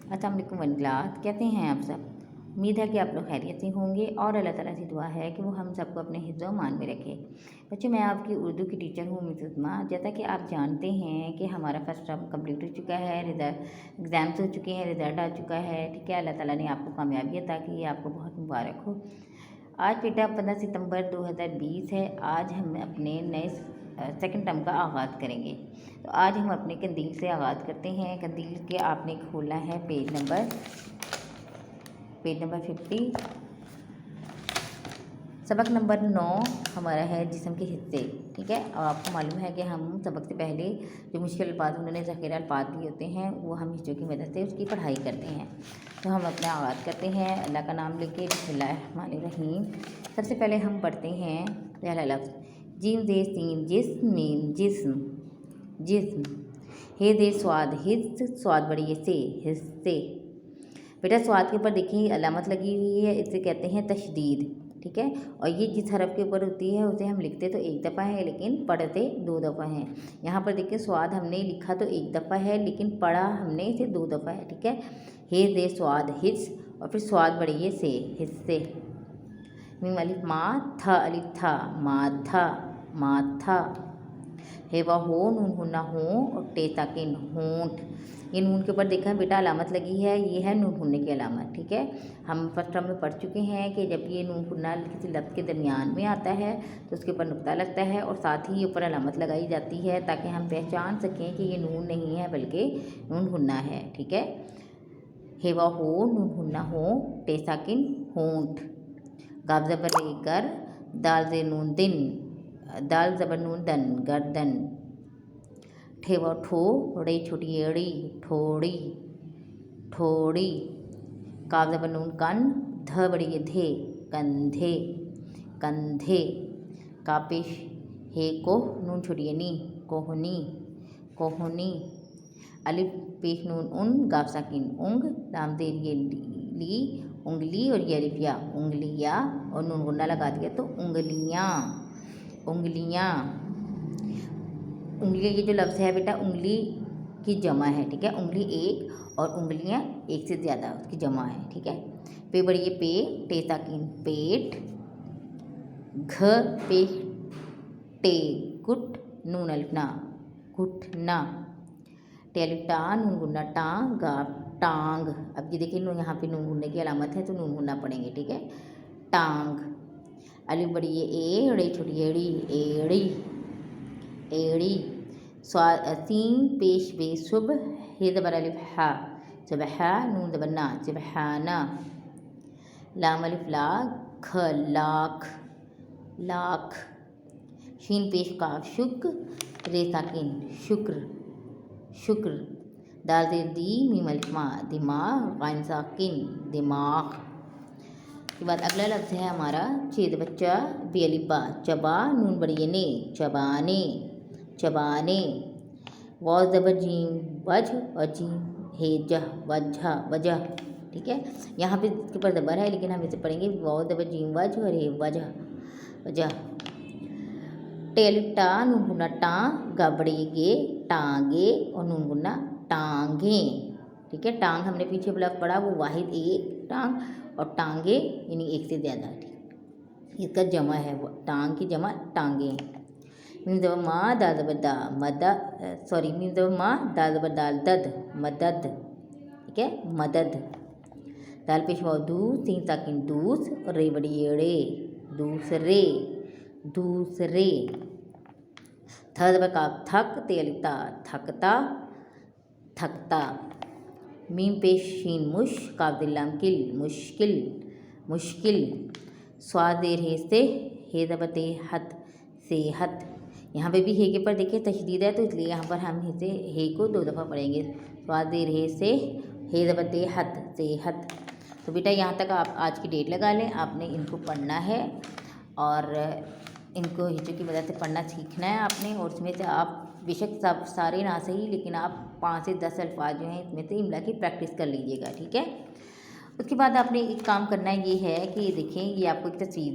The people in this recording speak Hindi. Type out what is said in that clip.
अस्सलाम वालेकुम वनक्लास, कैसे हैं आप सब। उम्मीद है कि आप लोग खैरियत से होंगे और अल्लाह ताला से दुआ है कि वो हम सबको अपने हिफ्ज़ मान में रखे। बच्चों, मैं आपकी उर्दू की टीचर हूँ मिस उस्मा। जैसा कि आप जानते हैं कि हमारा फर्स्ट टर्म कंप्लीट हो चुका है, रिजल्ट एग्ज़ाम्स हो चुके हैं, रिज़ल्ट आ चुका है। ठीक है, अल्लाह ताला ने आपको कामयाबी अता की है, आपको बहुत मुबारक हो। आज बेटा 15 सितंबर 2020 है। आज हम अपने नए सेकंड टर्म का आगाज़ करेंगे। तो आज हम अपने कंदील से आगाज़ करते हैं। कंदील के आपने खोलना है पेज नंबर 50। सबक नंबर 9 हमारा है जिस्म के हिस्से। ठीक है, और आपको मालूम है कि हम सबक से पहले जो मुश्किल अल्फाज उन्होंने ज़ख़ीरा अल्फाज दिए होते हैं वो हम हिस्सों की मदद से उसकी पढ़ाई करते हैं। तो हम अपना आगाज़ करते हैं अल्लाह का नाम लेके। बिस्मिल्लाहिर्रहमानिर्रहीम। सबसे पहले हम पढ़ते हैं पहला लफ्ज़ जीम दे सीन जिस्म मीम जिस्म जिस्म। हे दे स्वाद हिस्स, स्वाद बड़ी ये से हिस्से। बेटा स्वाद के ऊपर देखिए अलामत लगी हुई है, इसे कहते हैं तशदीद। ठीक है, और ये जिस हरफ के ऊपर होती है उसे हम लिखते तो एक दफ़ा है लेकिन पढ़ते 2 दफ़ा हैं। यहाँ पर देखिए स्वाद हमने लिखा तो एक दफ़ा है लेकिन पढ़ा हमने इसे 2 दफ़ा है। ठीक है, हे दे स्वाद हिस्स और फिर स्वाद बढ़िए से हिस्से। मीम अलिफ मा था अलिफ था माथा माथा। हे व हो नून हुन्ना हो और टे ताकिन होंठ। ये नून के ऊपर देखा बेटा अलामत लगी है, ये है नून हुन्ने की अलामत। ठीक है, हम फर्स्ट टर्म में पढ़ चुके हैं कि जब ये नून हुन्ना किसी लफ्ज़ के दरमियान में आता है तो उसके ऊपर नुक्ता लगता है और साथ ही ऊपर अलामत लगाई जाती है ताकि हम पहचान सकें कि ये नून नहीं है बल्कि नून हुन्ना है। ठीक है, हे व हो नून हुन्ना हो टे साकिन होंठ। गाफ ज़बर कर दाल जे नून दिन दाल ज़बर नून दन गर्दन। ठेव ठो रे छोटी एड़ी ठोड़ी ठोड़ी। काफ ज़बर नून कन ध बड़ी धे कंधे कंधे। कापेश हे को नून छोटी नी कोहनी कोहनी। अलिफ पेश नून उन गाफ साकिन उंग लाम देर ये ली उंगली और ये अलिफ या उंगलिया और नून गुन्ना लगा दिया तो उंगलियाँ उंगलियाँ। उंगलियाँ ये जो लफ्ज़ है बेटा उंगली की जमा है। ठीक है, उंगली एक और उंगलियाँ एक से ज़्यादा उसकी जमा है। ठीक है, पे बड़ी ये पे टे ताकिन पेट। घ पे टे गुट नून अलिफना घुटना। टे अलिफ टा नून गुन्ना टा गाफ टांग। अब ये देखिए यहाँ पे नून गुन्ने की अलामत है तो नून गुन्ना पढ़ेंगे। ठीक है, टांग। अलिफ बड़ी ये एड़ी छोटी एड़ी एड़ी एड़ी। सीन पेश बे शुभ हे ज़बर अलिफ हा सुबह नून ज़बर ना सुबहाना। लाम अलिफ ला ख लाख लाख। शीन पेश काफ शुक्र रे साकिन शुक्र शुक्र। दाल ज़ेर दी मीम अलिफ मा दिमाग गाइन साकिन दिमाग। के बाद अगला लफ्ज़ है हमारा छेद बच्चा बे अलिफ बा चबा नून बड़ी ने चबाने चबाने। वाव ज़बर जीम वजह और जीम हे जह वजह वजह। ठीक है, यहाँ पे इसके ऊपर ज़बर है लेकिन हम इसे पढ़ेंगे वाव ज़बर जीम वजह और हे वजह वजह। टे अलिफ टा नून गुन्ना टा गा बड़ी गे टांगे और नून गुन्ना टांगे। ठीक है, टांग हमने पीछे लफ्ज़ पढ़ा वो वाहिद एक टांग और टांगे यानी एक से ज़्यादा। इसका जमा है वो टांग की जमा टांगे। मीम ज़बर मा दाल ज़बर दा मदा मीम ज़बर मा दाल ज़बर दाल दद मदद। ठीक है, मदद। दाल पेश वाव दू सीन साकिन दूस और रे बड़ी एड़े दूसरे दूसरे। थ ज़बर काफ थक ते अलिफ ता थकता थकता। मीम पेश शीन मुश काफ दिल्लाम किल मुश्किल मुश्किल। स्वाद देर हे ज़बर ते हत सेहत। यहाँ पे भी हे के पर देखिए तशदीद है तो इसलिए यहाँ पर हम इसे हे को 2 दफ़ा पढ़ेंगे। स्वाद देर हे ज़बर ते हत सेहत। तो बेटा यहाँ तक आप आज की डेट लगा लें, आपने इनको पढ़ना है और इनको हिस्सों की मदद से पढ़ना सीखना है आपने। और इसमें से आप बेशक सब सारे ना सही लेकिन आप 5 से 10 अल्फाज जो हैं इसमें से इमला की प्रैक्टिस कर लीजिएगा। ठीक है, उसके बाद आपने एक काम करना ये है कि देखें ये आपको एक तस्वीर